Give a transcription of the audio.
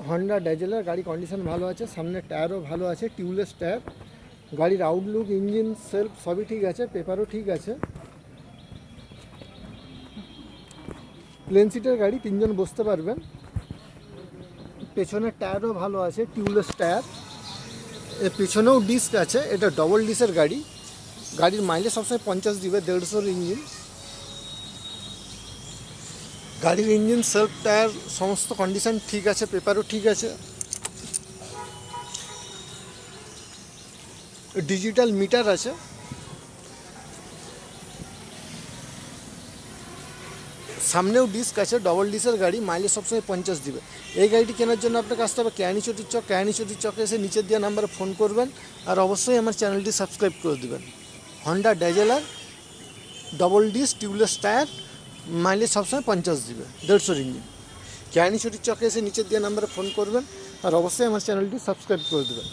Honda ড্যাজেলার, গাড়ি condition ভালো আছে, সামনের টায়ারও ভালো আছে, টিউবলেস টায়ার। গাড়ির আউটলুক, ইঞ্জিন, সেলফ সবই ঠিক আছে, পেপারও ঠিক আছে। প্লেন সিটের গাড়ি, 3 জন বসতে পারবেন। পেছনের টায়ারও ভালো আছে, টিউবলেস টায়ার। এর পেছনেও ডিস্ক আছে, এটা ডবল ডিসের গাড়ি। গাড়ির মাইলেজ সবসময় 50 দিবে, 150 ইঞ্জিন। গাড়ির ইঞ্জিন, সেলফ, টায়ার সমস্ত কন্ডিশন ঠিক আছে, পেপারও ঠিক আছে। ডিজিটাল মিটার আছে। সামনেও ডিস্ক আছে, ডবল ডিসের গাড়ি, মাইলেজ সবসময় 50 দিবে। এই গাড়িটি কেনার জন্য আপনাকে আসতে হবে কেরানীচটির চক। কেরানীচটির চকে এসে নিচের দেওয়া নাম্বারে ফোন করবেন, আর অবশ্যই আমার চ্যানেলটি সাবস্ক্রাইব করে দেবেন। Honda Dazzler, double disc, tubeless tyre, mileage সবসময় 50 দিবে, 150 ইঞ্জিন। কেরানীচটির চকে এসে নিচের দেওয়া নাম্বারে ফোন করবেন, আর অবশ্যই আমার চ্যানেলটি সাবস্ক্রাইব করে দেবেন।